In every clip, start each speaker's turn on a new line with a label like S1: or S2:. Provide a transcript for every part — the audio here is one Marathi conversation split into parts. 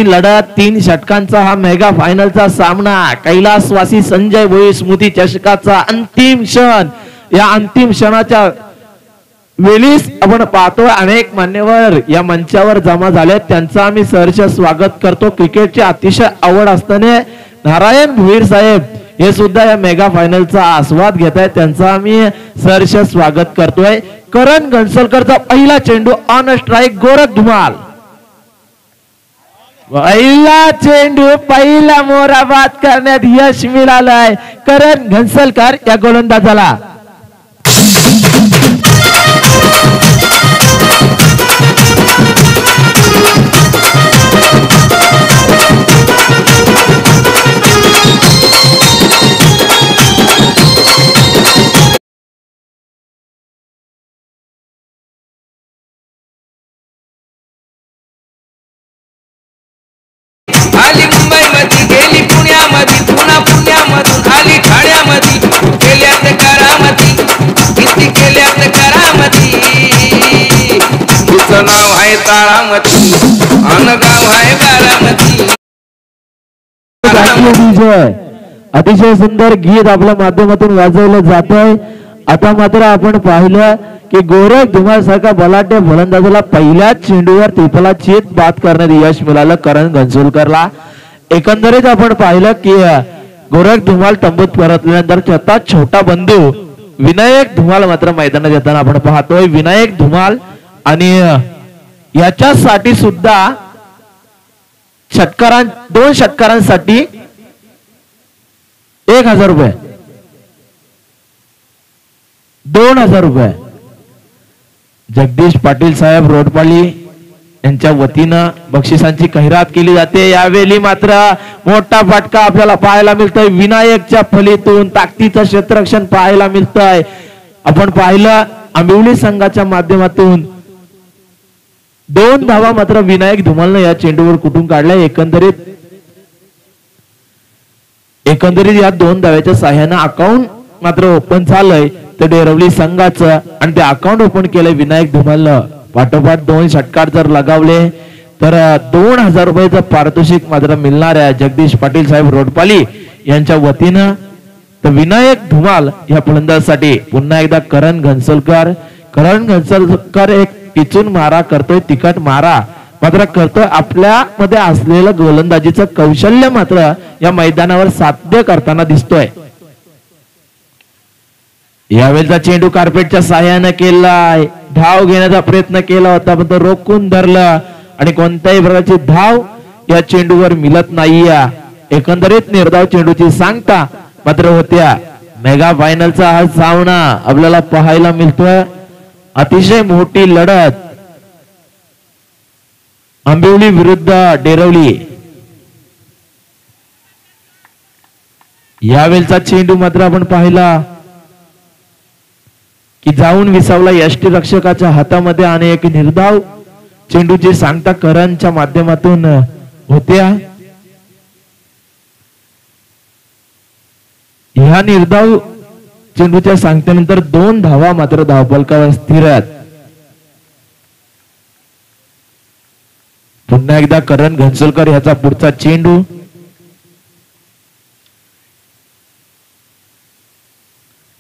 S1: मोठी लढत 3 षटकांचा हा मेगा फायनलचा सामना कैलासवासी संजय भोई स्मृती चषकाचा अंतिम क्षण या अंतिम क्षणाच्या वेळीस आपण पाहतोय अनेक मान्यवर या मंचावर जमा झाले त्यांचं आम्ही सहर्ष स्वागत करतो क्रिकेटची अतिशय आवड असताना नारायण भोईर साहेब हे सुद्धा या मेगा फायनलचा आस्वाद घेत आहेत त्यांचं आम्ही सहर्ष स्वागत करतोय करण घनसोलकरचा पहिला चेंडू ऑन स्ट्राइक गोरख धुमाल पहिला चेंडू पहिला मोरा बाद करण्यात यश मिळालंय करण घनसोलकर या गोलंदाजाला
S2: आली मुंबईमध्ये गेली पुण्यामध्ये पुन्हा पुण्यामधून आली ठाण्यामध्ये केल्यात करामती किती केल्यात करामती तिचं नाव आहे ताळामती अन गाव आहे बारामती
S1: अतिशय सुंदर गीत आपल्या माध्यमातून वाजवलं जात आहे आता मात्र आपण पाहिलं की गोरख धुमाल सारखा बलाढ्य फलंदाजाला पहिल्याच चेंडूवर त्रिफलाचीत बाद करण्यात यश मिळालं करण घनसोलकरला एकंदरीत आपण पाहिलं की गोरख धुमाल तंबूत परतल्यानंतर स्वतः छोटा बंधू विनायक धुमाल मात्र मैदानात येताना आपण पाहतोय विनायक धुमाल आणि याच्यासाठी सुद्धा दोन षटकारांसाठी 1000 रुपये 2000 रुपये जगदीश पाटील साहेब रोडपाली यांच्या वतीनं बक्षिसांची खैरात केली जाते यावेळी मात्र मोठा फटका आपल्याला पाहायला मिळतोय विनायकच्या फलीतून ताकदीचं क्षेत्ररक्षण पाहायला मिळतंय आपण पाहिलं आंबिवली संघाच्या माध्यमातून 2 धावा मात्र विनायक धुमालनं या चेंडूवर कुठून काढल्या एकंदरीत या 2 धाव्याच्या सहाय्यानं अकाउंट मात्र ओपन झालंय तर डेरवली संघाचं आणि ते अकाउंट ओपन केलंय विनायक धुमालनं पाठोपाठ 2 षटकार जर लगावले तर 2000 रुपयाचं पारितोषिक मात्र मिळणार आहे जगदीश पाटील साहेब रोडपाली यांच्या वतीनं तर विनायक धुमाल या फलंदाजासाठी पुन्हा एकदा करण घनसोलकर एक टिचून मारा करतोय तिखट मारा मात्र करतोय आपल्या मध्ये असलेलं गोलंदाजीचं कौशल्य मात्र या मैदानावर साध्य करताना दिसतोय यावेळेचा चेंडू कार्पेटच्या साह्याने केलाय धाव घेण्याचा प्रयत्न केला होता पण तो रोखून धरला आणि कोणत्याही प्रकारची धाव या चेंडूवर मिळत नाहीये एकंदरीत निर्धाव चेंडूची सांगता मात्र होत्या मेगा फायनलचा हा सामना आपल्याला पाहायला मिळतोय अतिशय मोठी लढत आंबिवली विरुद्ध डेरवली यावेळेचा चेंडू मात्र आपण पाहिला की जाऊन विसावला यष्टीरक्षकाच्या हातामध्ये आणि एक निर्धाव चेंडूची सांगता करणच्या माध्यमातून होत्या ह्या निर्धाव चेंडूच्या सांगत्यानंतर 2 धावा मात्र धावफलकावर स्थिर आहेत पुन्हा एकदा करण घनसोलकर याचा पुढचा चेंडू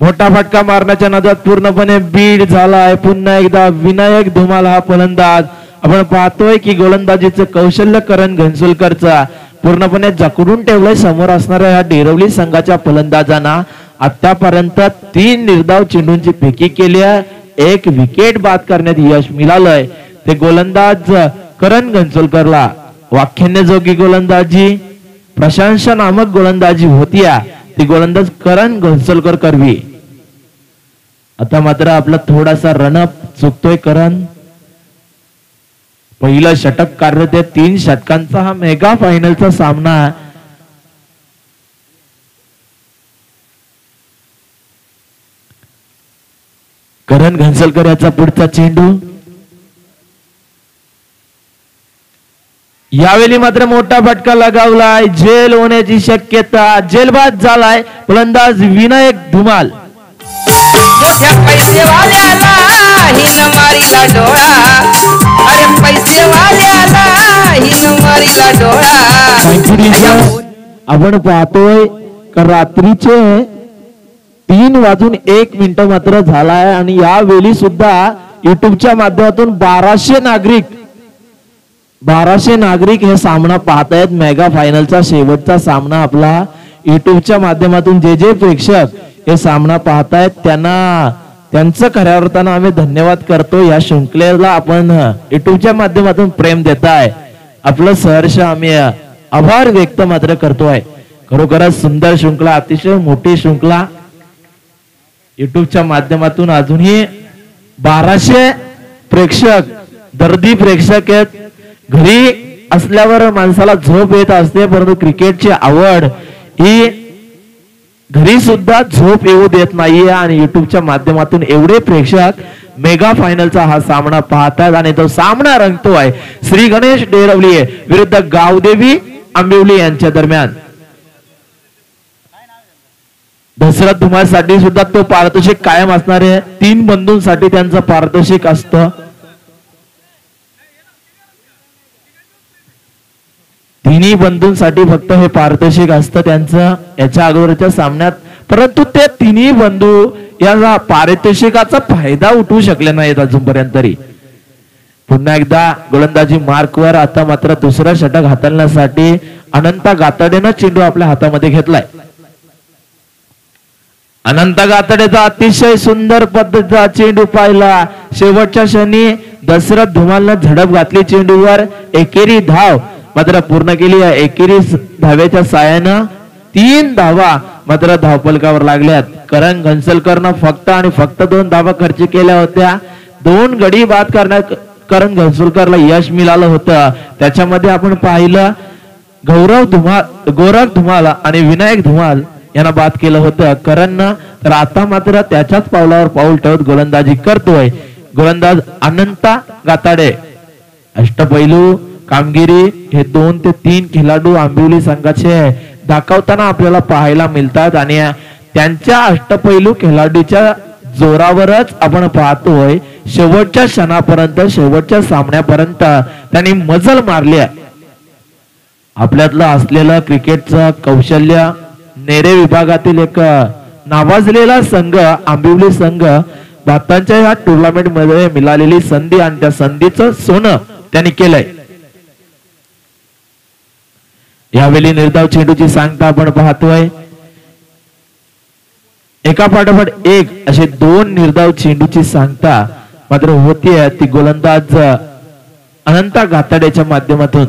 S1: मोठा फटका मारण्याच्या नादात पूर्णपणे बीड झाला आहे पुन्हा एकदा विनायक धुमाल हा फलंदाज आपण पाहतोय की गोलंदाजीचं कौशल्य करण घनसोलकरचा पूर्णपणे जकडून ठेवलंय समोर असणाऱ्या या डेरवली संघाच्या फलंदाजांना आतापर्यंत 3 निर्धाव चेंडूंची फेकी केली आहे 1 विकेट बाद करण्यात यश मिळालंय ते गोलंदाज करण घनसोलकरला वाख्यान्यजोगी गोलंदाजी प्रशंसनात्मक गोलंदाजी होती ती गोलंदाज करण घनसोलकर करवी आता मात्र आपला थोडासा रनअप चुकतोय करण पहिलं षटक कार्यरत 3 षटकांचा हा मेगा फायनलचा सामना करण घनसोलकर याचा पुढचा चेंडू यावेळी मात्र मोठा फटका लगावलाय जेल होण्याची शक्यता जेलबाद झालाय फलंदाज विनायक धुमाल
S2: मोठ्या पैसेवाल्याला हिन मारीला डोळा अरे पैसे वाल्याला हिन मारीला डोळा
S1: आपण पाहतोय का रात्रीचे 3:01 मात्र झालाय आणि यावेळी सुद्धा युट्यूबच्या माध्यमातून 1200 नागरिक हे सामना पाहतायत. मेगा फायनलचा शेवटचा सामना आपला युट्यूबच्या माध्यमातून जे प्रेक्षक हे सामना पाहतायत त्यांचं खऱ्या अर्थानं आम्ही धन्यवाद करतो. या शृंखलेला आपण युट्यूबच्या माध्यमातून प्रेम देताय आपलं सहर्ष आम्ही आभार व्यक्त मात्र करतोय. खरोखरच सुंदर शृंखला, अतिशय मोठी शृंखला युट्यूबच्या माध्यमातून अजूनही 1200 प्रेक्षक दर्दी प्रेक्षक आहेत. घरी असल्यावर माणसाला झोप येत असते परंतु क्रिकेटची आवड ही घरी सुद्धा झोप येऊ देत नाहीये आणि युट्यूबच्या माध्यमातून एवढे प्रेक्षक मेगा फायनलचा हा सामना पाहतात आणि तो सामना रंगतोय श्री गणेश डेरवली विरुद्ध गावदेवी आंबिवली यांच्या दरम्यान. दसरा धुमासाठी सुद्धा तो पारितोषिक कायम असणार आहे. 3 बंधूंसाठी त्यांचं पारितोषिक असतं. 3 बंधूंसाठी फक्त हे पारितोषिक असतं त्यांचं याच्या अगोदरच्या सामन्यात. परंतु ते 3 बंधू या पारितोषिकाचा फायदा उठवू शकले नाहीत अजूनपर्यंत तरी. पुन्हा एकदा गोलंदाजी मार्कवर आता मात्र दुसरा षटक हाताळण्यासाठी अनंता गाताडेनं चेंडू आपल्या हातामध्ये घेतलाय. अनंत गाताडेचा अतिशय सुंदर पद्धतीचा चेंडू पाहिला. शेवटच्या क्षणी दशरथ धुमालनं झडप घातली चेंडूवर. एकेरी धाव मात्र पूर्ण केली. एकेरी धाव्याच्या साहाय्यानं 3 धावा मात्र धावफलकावर लागल्यात. करण घनसलकरनं फक्त आणि फक्त 2 धावा खर्च केल्या होत्या. 2 गडी बाद करण्यात करण घनसलकरला यश मिळालं होतं. त्याच्यामध्ये आपण पाहिलं गोरख धुमाल आणि विनायक धुमाल यांना बाद केलं होतं करणनं. तर आता मात्र त्याच्याच पावलावर पाऊल ठेवत गोलंदाजी करतोय गोलंदाज अनंता गाताडे. अष्टपैलू कामगिरी हे 2 ते 3 खेळाडू आंबिवली संघाचे दाखवताना आपल्याला पाहायला मिळतात आणि त्यांच्या अष्टपैलू खेळाडूच्या जोरावरच आपण पाहतोय शेवटच्या क्षणापर्यंत शेवटच्या सामन्यापर्यंत त्यांनी मजल मारली आहे. आपल्यातलं असलेलं क्रिकेटचं कौशल्य नेरे विभागातील एक नावाजलेला संघ आंबिवली संघ भारताच्या या टुर्नामेंट मध्ये मिळालेली संधी आणि त्या संधीचं सोनं त्यांनी केलंय. यावेळी निर्धाव चेंडूची सांगता आपण पाहतोय. एका पाठोपाठ एक असे 2 निर्धाव चेंडूची सांगता मात्र होतीये ती गोलंदाज अनंता गाताडेच्या माध्यमातून.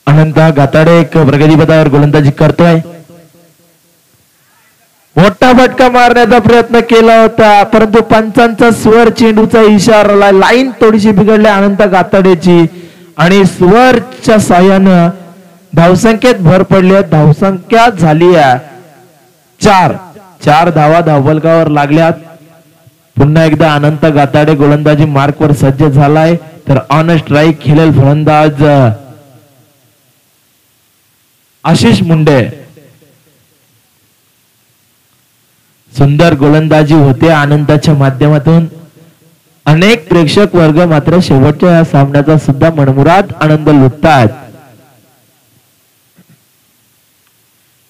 S1: अनंता गाताडे एक प्रगतीपथावर गोलंदाजी करतोय. मोठा फटका मारण्याचा प्रयत्न केला होता परंतु पंचांचा स्वर चेंडूचा इशारा लाईन थोडीशी बिघडली अनंता गाताडेची आणि स्वरच्या साह्यानं धावसंख्येत भर पडली. धावसंख्या झाली 4 धावा धावफलकावर लागल्यात. पुन्हा एकदा अनंत गाताडे गोलंदाजी मार्कवर सज्ज झालाय तर ऑन स्ट्राईक खेळेल फलंदाज आशिष मुंडे. सुंदर गोलंदाजी होते आनंदाच्या माध्यमातून. अनेक प्रेक्षक वर्ग मात्र शेवटच्या या सामन्याचा सुद्धा मनमुराद आनंद लुटतात.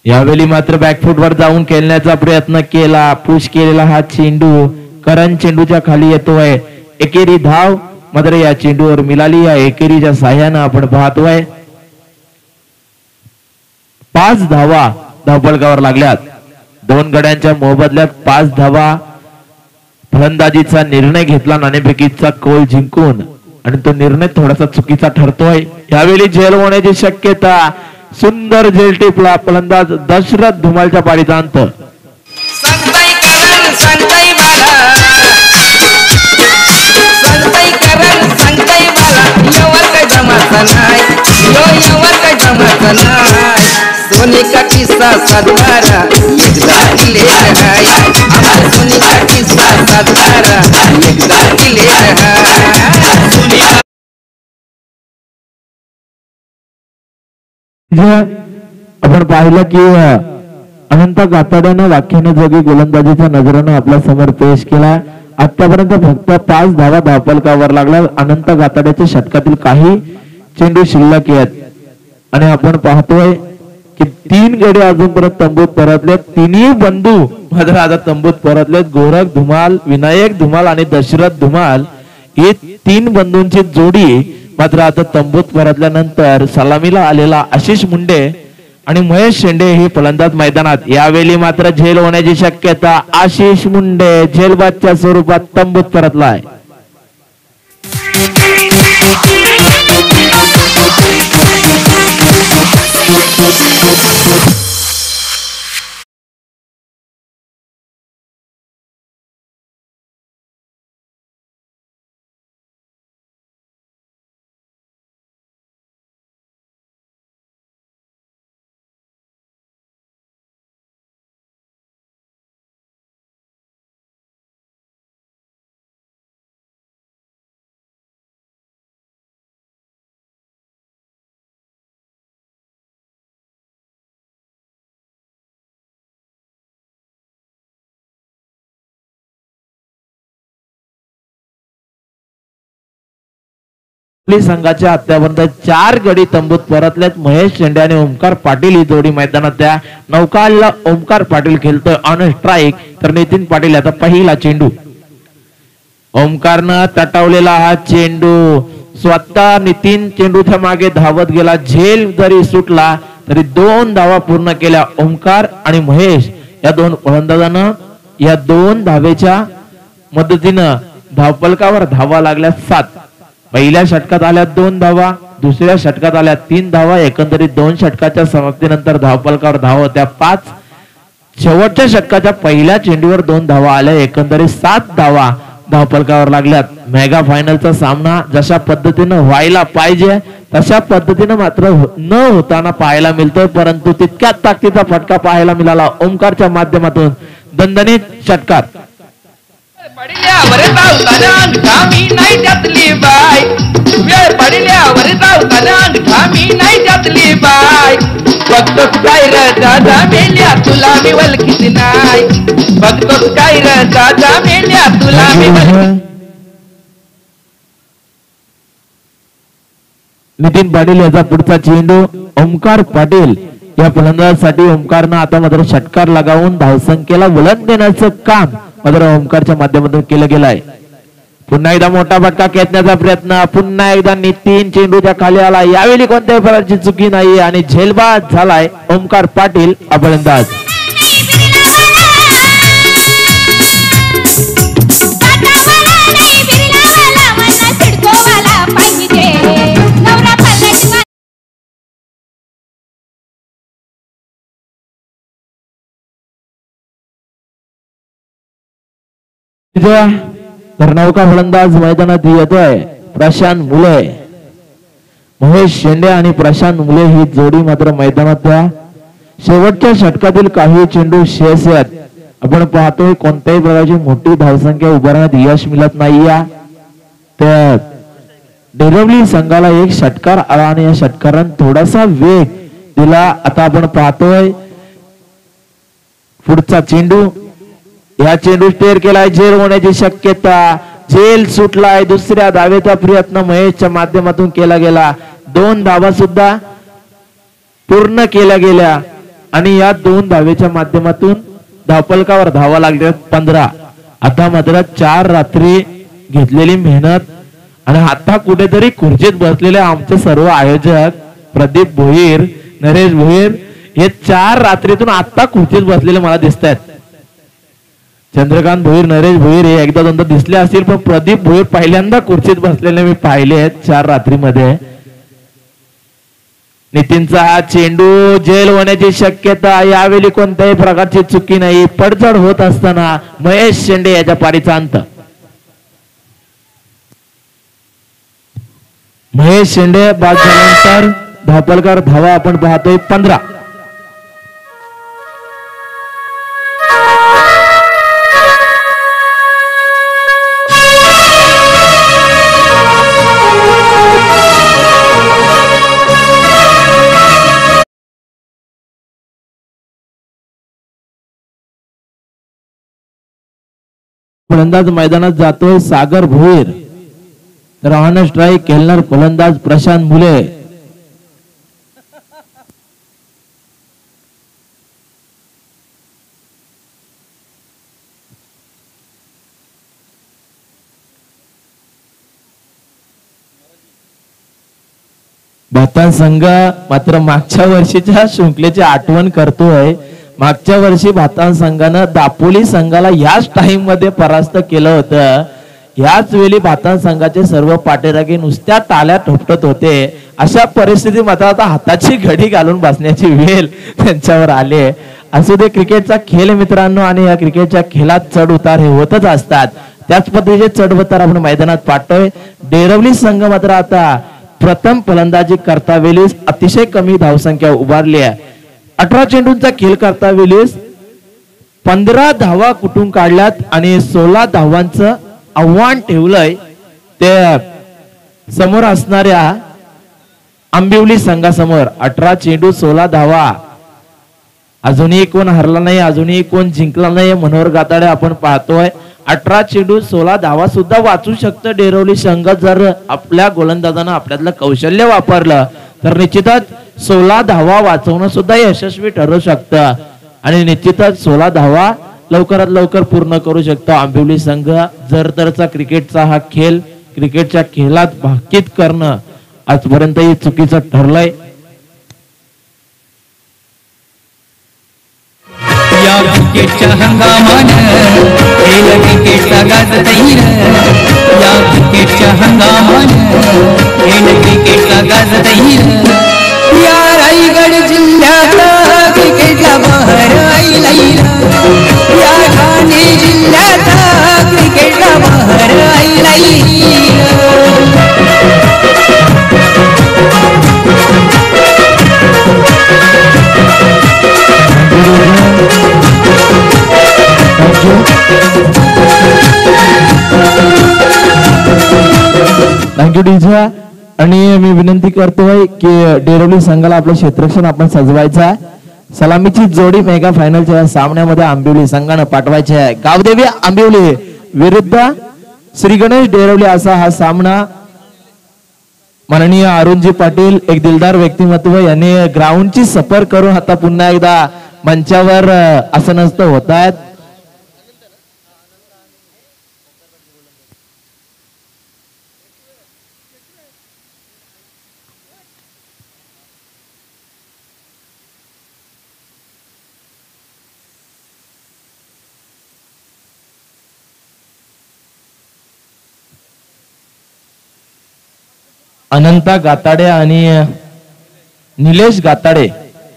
S1: यावेळी मात्र बॅकफुटवर जाऊन खेळण्याचा प्रयत्न केला. पुश केलेला हा चेंडू करण चेंडूच्या खाली येतोय. एकेरी धाव मात्र या चेंडूवर मिळाली. या एकेरीच्या साह्यानं आपण पाहतोय 5 धावा धावफलकावर लागल्यात. 2 गड्यांच्या मोबदल्यात 5 धावा. फलंदाजीचा निर्णय घेतला नाणेफेकीचा कौल जिंकून आणि तो निर्णय थोडासा चुकीचा ठरतोय. यावेळी झेल होण्याची शक्यता. सुंदर झेल टिपला फलंदाज दशरथ धुमालच्या पाडीचा अंत.
S2: सोनी का किस्सा किस्सा सातबारा एकदा दिलेर हाय आमच्या सुनीचा किस्सा सातबारा एकदा दिलेर हाय सुनीचा
S1: आपण पाहिलं की अनंत गाताड्यानं व्याख्याने जोगी गोलंदाजीच्या नजरेनं आपल्या समोर पेश केला. आतापर्यंत फक्त 5 धावा धावपलकावर लागल्या. अनंत गाताड्याच्या षटकातील काही चेंडू शिल्लक आहेत आणि आपण पाहतोय की 3 गडी अजूनपर्यंत तंबूत परतलेत. तिन्ही बंधू मात्र आता तंबूत परतलेत. गोरख धुमाल, विनायक धुमाल आणि दशरथ धुमाल ही 3 बंधूंची जोडी मात्र आता तंबूत परतल्यानंतर सलामीला आलेला आशिष मुंडे आणि महेश शेंडे ही फलंदाज मैदानात. यावेळी मात्र झेल होण्याची शक्यता. आशिष मुंडे झेलबादच्या स्वरूपात तंबूत परतलाय. संघाच्या आतापर्यंत 4 गडी तंबूत परतलेत. महेश शेंडे आणि ओमकार पाटील ही जोडी मैदानात. त्या नौकाला ओमकार पाटील खेळतोय ऑन स्ट्राईक तर नितीन पाटील आता पहिला चेंडू. ओमकारनं तटवलेला हा चेंडू स्वतः नितीन चेंडूच्या मागे धावत गेला. झेल जरी सुटला तरी 2 धावा पूर्ण केल्या. ओमकार आणि महेश या 2 फलंदाजांना या 2 धावेच्या मदतीनं धावपलकावर धावा लागल्या 7. पहिल्या षटकात आल्या 2 धावा, दुसऱ्या षटकात आल्या 3 धावा. एकंदरीत 2 षटकाच्या समाप्तीनंतर धावपलकावर धावा होत्या 5. शेवटच्या षटकाच्या पहिल्या चेंडूवर 2 धावा आल्या. एकंदरीत 7 धावा धावपलकावर लागल्यात. मेगा फायनलचा सामना जशा पद्धतीनं व्हायला पाहिजे तशा पद्धतीनं मात्र न होताना पाहायला मिळतोय. परंतु तितक्याच ताकदीचा फटका पाहायला मिळाला ओमकारच्या माध्यमातून. दणदणीत षटकार.
S2: पडल्यावर धावताना अंगठामी नाही त्यातली बाय वेळ पडल्यावर धावताना अंगठामी नाही त्यातली बाय बघतोस काय र दादा मेल्या तुला मी वलखीत नाही बघतोस काय र दादा मेल्या तुला मी
S1: नितीन पाटील याचा पुढचा चेंडू. ओमकार पाटील या फलंदाजासाठी ओमकारनं आता मात्र षटकार लगावून धावसंख्येला वळण देण्याचं काम मात्र ओमकारच्या माध्यमातून केलं गेलंय. पुन्हा एकदा मोठा फटका खेचण्याचा प्रयत्न. पुन्हा एकदा नितीन चेंडूच्या खाली आला. यावेळी कोणत्याही प्रकारची चुकी नाही आणि झेलबाद झालाय ओमकार पाटील हा फलंदाज. तर नौका फलंदाज मैदानात येतोय प्रशांत मुले. महेश शेंडे आणि प्रशांत मुले ही जोडी मात्र मैदानात. त्या शेवटच्या षटकातील काही चेंडू शेष आहेत. आपण पाहतोय कोणत्याही प्रकारची मोठी धावसंख्या उभारण्यात यश मिळत नाहीये. तर डेरवली संघाला एक षटकार आला आणि या षटकारानं थोडासा वेग दिला. आता आपण पाहतोय पुढचा चेंडू. या चेंडू स्टेअर केलाय. झेल होण्याची शक्यता. झेल सुटलाय. दुसऱ्या धावेचा प्रयत्न महेशच्या माध्यमातून केला गेला. 2 धावा सुद्धा पूर्ण केल्या गेल्या आणि या 2 धावेच्या माध्यमातून धावपलकावर धावा लागल्या 15. आता मात्र 4 रात्री घेतलेली मेहनत आणि आता कुठेतरी खुर्चीत बसलेले आमचे सर्व आयोजक प्रदीप भोईर, नरेश भोईर हे 4 रात्रीतून आता खुर्चीत बसलेले मला दिसत आहेत. चंद्रकांत भोईर, नरेश भोईर हे एकदा दोनदा दिसले असतील पण प्रदीप भोईर पहिल्यांदा खुर्चीत बसलेले मी पाहिले आहेत 4 रात्रीमध्ये. नितीनचा हा चेंडू झेल होण्याची शक्यता. यावेळी कोणत्याही प्रकारची चुकी नाही. पडझड होत असताना महेश शेंडे याच्या पारीचा अंत. महेश शेंडे बाद झाल्यानंतर धावपलकार धावा आपण पाहतोय 15. फलंदाज मैदानात जातोय सागर भोईर, तर ऑन स्ट्राईक खेळणार फलंदाज प्रशांत मुले. भातान संघ मात्र मागच्या वर्षीच्या शृंखलेची आठवण करतोय. मागच्या वर्षी भातान संघानं दापोली संघाला याच टाइम मध्ये परास्त केलं होतं. याच वेळी भातान संघाचे सर्व पाठीराखे नुसत्या टाळ्या ठोपटत होते. अशा परिस्थितीत मात्र आता हाताची घडी घालून बसण्याची वेळ त्यांच्यावर आले. असू दे, क्रिकेटचा खेळ मित्रांनो, आणि या क्रिकेटच्या खेळात चढ उतार हे होतच असतात. त्याच पद्धतीचे चढ उतार आपण मैदानात पाहतोय. डेरवली संघ मात्र आता प्रथम फलंदाजी करता वेळेस अतिशय कमी धावसंख्या उभारली आहे. 18 चेंडूंचा खेळ करता वेळेस 15 धावा कुठून काढल्यात आणि 16 धावांचं आव्हान ठेवलंय ते समोर असणाऱ्या आंबिवली संघासमोर. 18 चेंडू 16 धावा. अजूनही कोण हरला नाही, अजूनही कोण जिंकला नाही. मनोहर गाताडे आपण पाहतोय 18 चेंडू 16 धावा सुद्धा वाचू शकतं डेरवली संघ. जर आपल्या गोलंदाजानं आपल्यातलं कौशल्य वापरलं तर निश्चितच 16 धावा वाचवणं सुद्धा यशस्वी ठरू शकतं आणि निश्चितच 16 धावा लवकरात लवकर पूर्ण करू शकतो आंबिवली संघ. जर तरचा क्रिकेटचा हा खेळ, क्रिकेटच्या खेळात भाकीत करणं आजपर्यंत हे चुकीचं ठरलंय.
S3: या क्रिकेटच्या हंगामानं खेळ क्रिकेटचा गाजतहीर. या क्रिकेटच्या हंगामानं खेळ क्रिकेटचा गाजतहीर. या रायगड जिल्ह्यात क्रिकेटला बहर आईलाईर. या ठाणे जिल्ह्यात क्रिकेटला बहर आईलाईर.
S1: थँक्यू डीजा. आणि मी विनंती करतोय की डेरवली संघाला आपलं क्षेत्ररक्षण आपण सजवायचं आहे. सलामीची जोडी मेगा फायनलच्या सामन्यामध्ये आंबिवली संघानं पाठवायची आहे. गावदेवी आंबिवली विरुद्ध श्री गणेश डेरवली असा हा सामना. माननीय अरुणजी पाटील, एक दिलदार व्यक्तिमत्व, यांनी ग्राउंडची सफर करून आता पुन्हा एकदा मंचावर आसनस्थ होत आहेत. अनंता गाताडे आणि निलेश गाताडे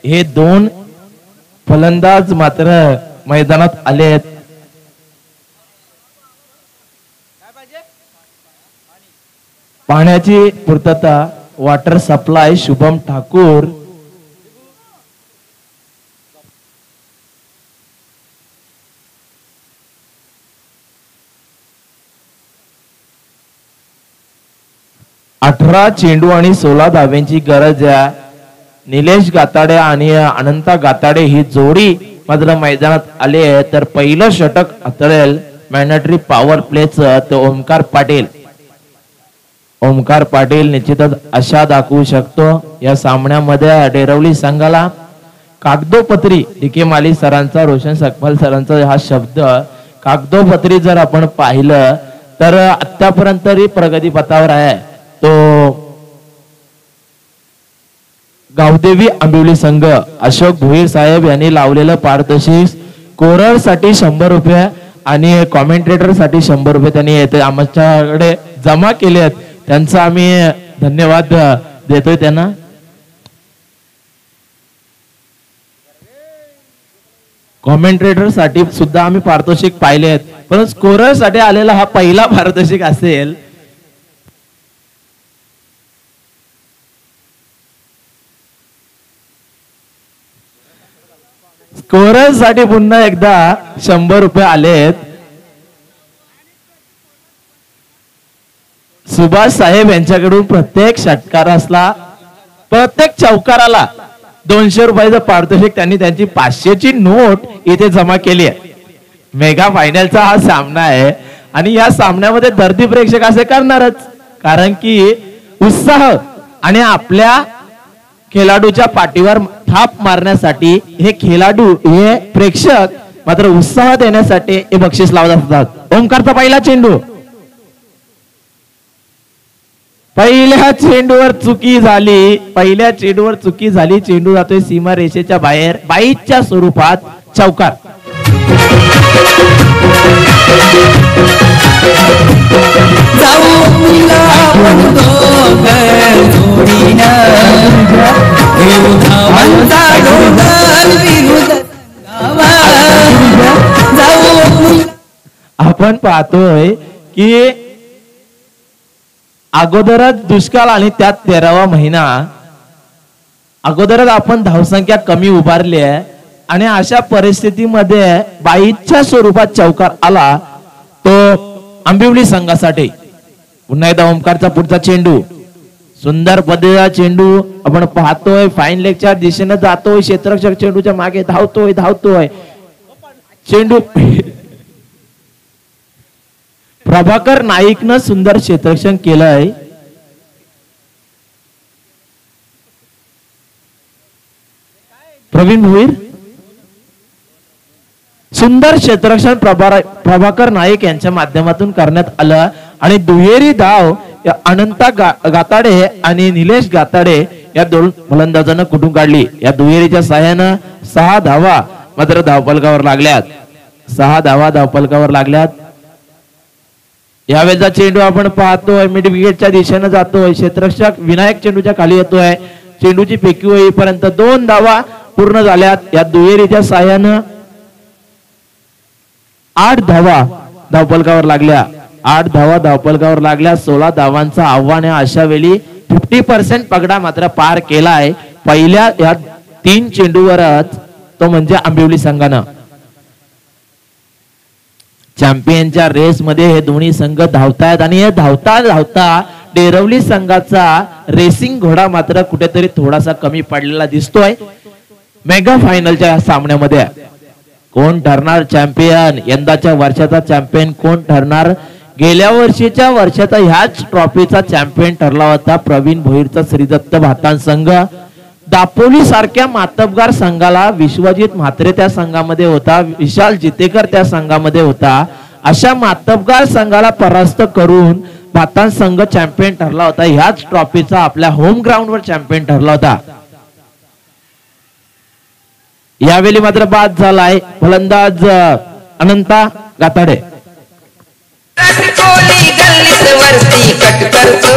S1: हे दोन फलंदाज मात्र मैदानात आले आहेत. पाण्याची पूर्तता, वॉटर सप्लाय शुभम ठाकूर. अठरा चेंडू आणि 16 धाव्यांची गरज आहे. निलेश गाताडे आणि अनंता गाताडे ही जोडी मात्र मैदानात आले आहे. तर पहिलं षटक हातळेल मॅन्डेटरी पॉवर प्लेचं ते ओमकार पाटील. ओमकार पाटील निश्चितच आशा दाखवू शकतो या सामन्यामध्ये. डेरवली संघाला कागदोपत्री डीके माली सरांचा, रोशन सकपाल सरांचा हा शब्द कागदोपत्री जर आपण पाहिलं तर आतापर्यंत तरी प्रगती पथावर आहे तो गावदेवी आंबिवली संघ. अशोक भोईर साहेब यांनी लावलेलं पारितोषिक स्कोरर साठी 100 रुपये आणि कॉमेंटेटर साठी 100 रुपये त्यांनी आमच्याकडे जमा केले आहेत. त्यांचा आम्ही धन्यवाद देतोय त्यांना. कॉमेंटेटर साठी सुद्धा आम्ही पारितोषिक पाहिले आहेत, पण स्कोरर साठी आलेला हा पहिला पारितोषिक असेल. स्कोरर साठी पुन्हा एकदा 100 रुपये आलेत. सुभाष साहेब यांच्याकडून प्रत्येक षटकाराला, प्रत्येक चौकाराला 200 रुपयाचं पारितोषिक त्यांनी त्यांची 500ची नोट इथे जमा केली आहे. मेगा फायनलचा हा सामना आहे आणि या सामन्यामध्ये दर्दी प्रेक्षक असे करणारच, कारण की उत्साह आणि आपल्या खेळाडूच्या पाठीवर थाप मारण्यासाठी हे खेळाडू हे प्रेक्षक मात्र उत्साह देण्यासाठी हे बक्षीस लावत असतात. ओमकारचा पहिला चेंडू, पहिल्या चेंडूवर चुकी झाली, पहिल्या चेंडूवर चुकी झाली, चेंडू जातोय सीमा रेषेच्या बाहेर, बाईच्या स्वरूपात चौकार. आपण पाहतोय की अगोदरच दुष्काळ आणि त्यात 13वा महिना, अगोदरच आपण धावसंख्या कमी उभारली आहे आणि अशा परिस्थितीमध्ये बाईच्या स्वरूपात चौकार आला तो आंबिवली संघासाठी. पुन्हा एकदा ओमकारचा पुढचा चेंडू, सुंदर पद्धतीचा चेंडू आपण पाहतोय, फाईन लेगच्या दिशेने जातोय, क्षेत्ररक्षक चेंडूच्या मागे धावतोय चेंडू प्रभाकर नाईकनं सुंदर क्षेत्ररक्षण केलंय. प्रवीण भोईर सुंदर क्षेत्ररक्षण प्रभाकर नाईक यांच्या माध्यमातून करण्यात आलं आणि दुहेरी धाव अनंता गाताडे आणि निलेश गाताडे या दोन फलंदाजांना कुठून काढली. या दुहेरीच्या सहाय्यानं 6 धावा मात्र धावफलकावर लागल्यात, 6 धावा धावफलकावर लागल्यात. यावेळेचा चेंडू आपण पाहतोय मिड विकेटच्या दिशेने जातोय, क्षेत्ररक्षक विनायक चेंडूच्या खाली येतोय, चेंडूची फेकी होईपर्यंत 2 धावा पूर्ण झाल्यात. या दुहेरीच्या सहाय्यानं 8 धावा धावफलकावर लागल्या, 8 धावा धावफलकावर लागल्या. 16 धावांचं आव्हान आहे. अशा वेळी 50% पगडा मात्र पार केलाय पहिल्या या 3 चेंडूवरच, तो म्हणजे आंबिवली संघानं. चॅम्पियनच्या रेस मध्ये हे दोन्ही संघ धावतायत आणि हे धावता धावता डेरवली संघाचा रेसिंग घोडा मात्र कुठेतरी थोडासा कमी पडलेला दिसतोय. मेगा फायनलच्या सामन्यामध्ये कोण ठरणार चॅम्पियन, यंदाच्या वर्षाचा चॅम्पियन कोण ठरणार? गेल्या वर्षाचा ह्याच ट्रॉफीचा चॅम्पियन ठरला होता प्रवीण भोईरचा श्रीदत्त भातान संघ. दापोली सारख्या मातबगार संघाला विश्वजित म्हात्रे त्या संघामध्ये होता, विशाल जितेकर त्या संघामध्ये होता. अशा मातबगार संघाला परास्त करून भातान संघ चॅम्पियन ठरला होता. ह्याच ट्रॉफीचा आपल्या होम ग्राउंडवर चॅम्पियन ठरला होता. यावेळी मात्र बाद झालाय फलंदाज अनंता गाताडे.
S2: कोहली गल्लीत वरती कट करतो,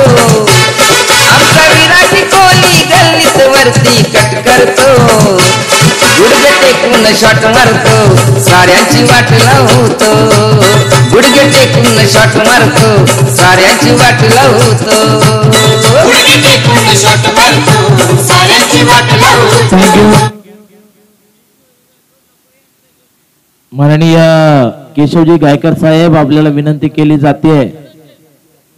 S2: आमचा विराट कोहली गल्लीत वरती कट करतो, गुडघे टेकून शॉट मारतो, साऱ्यांची वाट लावतो, गुडघे टेकून शॉट मारतो, साऱ्यांची वाट लावतो, गुडघे टेकून शॉट मारतो, साऱ्यांची वाट लावतो.
S1: माननीय केशवजी गायकर साहेब आपल्याला विनंती केली जाते.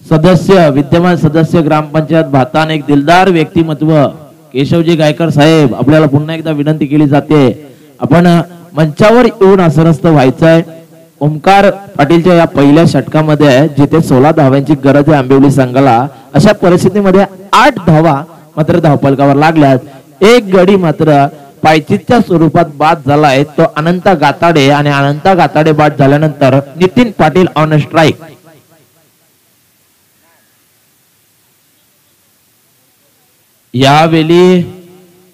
S1: सदस्य विद्यमान सदस्य ग्रामपंचायत भातान एक दिलदार व्यक्तिमत्व केशवजी गायकर साहेब आपल्याला पुन्हा एकदा विनंती केली जाते. आपण मंचावर येऊन आसनस्थ व्हायचंय. ओमकार पाटीलच्या या पहिल्या षटकामध्ये जिथे 16 धावांची गरज आहे आंबिवली संघाला, अशा परिस्थितीमध्ये 8 धावा मात्र धावफलकावर लागल्यात. एक गडी मात्र पायचीच्या स्वरूपात बाद झालाय, तो अनंता गाताडे आणि अनंता गाताडे बाद झाल्यानंतर नितीन पाटील ऑन स्ट्राईक. यावेळी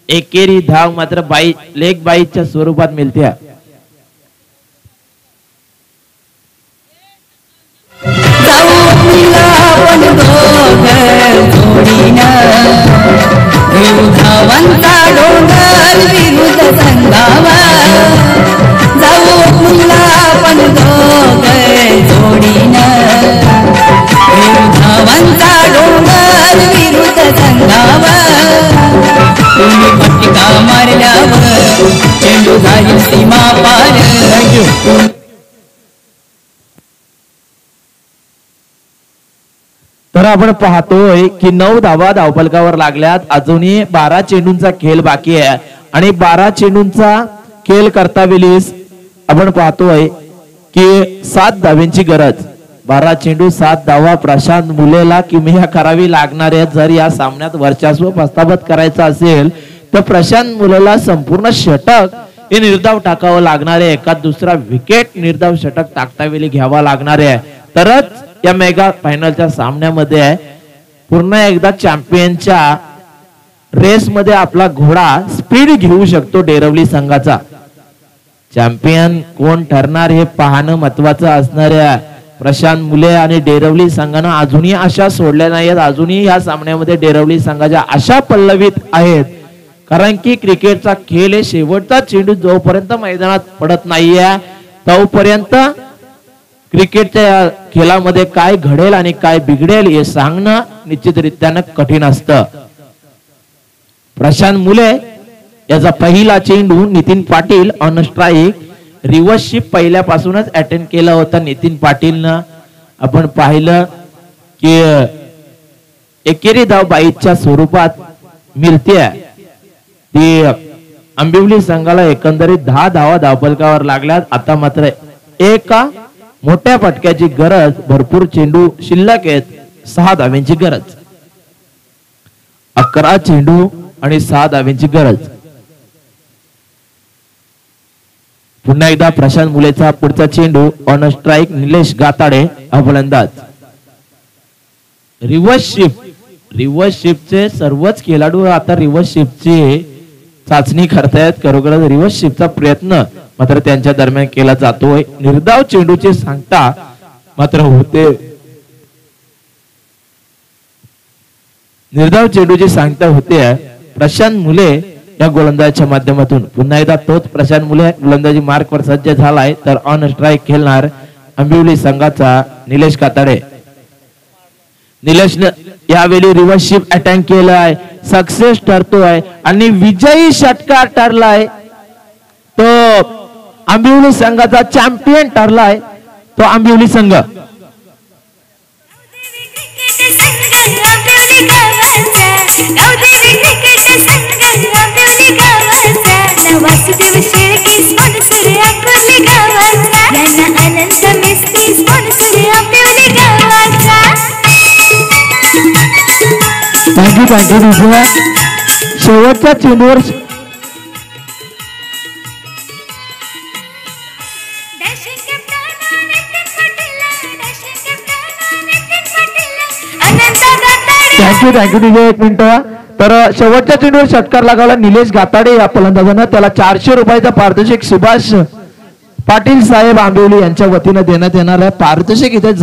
S1: एकेरी धाव मात्र लेग बाईच्या स्वरूपात मिळते.
S3: धावांचा डोंगर विरुद्ध संघावा जाऊ मुला पण दोघे जोडीनं, धावांचा डोंगर विरुद्ध संघावा, तुम्ही फटका मारल्यावर चेंडू झाली सीमा पार.
S1: तर आपण पाहतोय की 9 धावा धावफलकावर लागल्यात. अजूनही 12 चेंडूंचा खेळ बाकी आहे आणि 12 चेंडूंचा खेळ करता वेळीस आपण पाहतोय की 7 धाव्यांची गरज. 12 चेंडू 7 धावा प्रशांत मुलेला किमया करावी लागणार आहे. जर या सामन्यात वर्चस्व प्रस्थापित करायचं असेल तर प्रशांत मुलेला संपूर्ण षटक हे निर्धाव टाकावं लागणार आहे. एका दुसरा विकेट निर्धाव षटक टाकतावेळी घ्यावा लागणार आहे. तरच या मेगा फायनलच्या सामन्यामध्ये पुन्हा एकदा चॅम्पियनच्या रेस मध्ये आपला घोडा स्पीड घेऊ शकतो. डेरवली संघाचा चॅम्पियन कोण ठरणार हे पाहणं महत्वाचं असणार आहे. प्रशांत मुले आणि डेरवली संघानं अजूनही आशा सोडल्या नाहीत. अजूनही या सामन्यामध्ये डेरवली संघाच्या आशा पल्लवीत आहेत. कारण की क्रिकेटचा खेळ हे शेवटचा चेंडू जोपर्यंत मैदानात पडत नाहीये तोपर्यंत क्रिकेटच्या या खेळामध्ये काय घडेल आणि काय बिघडेल हे सांगणं निश्चितरित्यानं कठीण असतं. प्रशांत मुले याचा पहिला चेंडू Nitin Patil on strike. Reverse ship पहिल्यापासूनच अटेंड केला होता नितीन पाटीलनं. आपण पाहिलं की एकेरी धाव बाईच्या स्वरूपात मिळते. ती आंबिवली संघाला एकंदरीत 10 धावा धावफलकावर लागल्यात. आता मात्र एका मोठ्या फटक्याची गरज. भरपूर चेंडू शिल्लक आहेत. 6 धाव्यांची गरज. 11 चेंडू आणि 6 धाव्यांची गरज. पुन्हा एकदा प्रशांत मुलेचा पुढचा चेंडू ऑन स्ट्राईक. निलेश गाताडे हा फलंदाज. रिव्हर्स शिफ्टचे सर्वच खेळाडू आता रिव्हर्स शिफ्टची चाचणी करतायत. खरोखरच रिव्हर्स शिफ्टचा प्रयत्न मात्र त्यांच्या दरम्यान केला जातोय. निर्धाव चेंडूची सांगता मात्र होते. निर्धाव चेंडूची सांगता होते प्रशांत मुले या गोलंदाजाच्या माध्यमातून. पुन्हा एकदा तोच प्रशांत मुले गोलंदाजी मार्कवर सज्ज झालाय. तर ऑन स्ट्राईक खेळणार आंबिवली संघाचा निलेश काताडे. निलेशने यावेळी रिव्हर्स शिफ्ट अटॅक केलाय. सक्सेस ठरतोय आणि विजयी षटकार ठरलाय. तो आंबिवली संघाचा चॅम्पियन ठरलाय तो आंबिवली संघ. थँक्यू. शेवटच्या चेंडूवर थँक्यू. एक मिनिट. तर शेवटच्या चेंडूवर षटकार लगावला निलेश गाताडे या फलंदाजानं. त्याला 400 रुपयाचा पारितोषिक सुभाष पाटील साहेब आंबिवली यांच्या वतीनं देण्यात येणार आहे. पारितोषिक इथे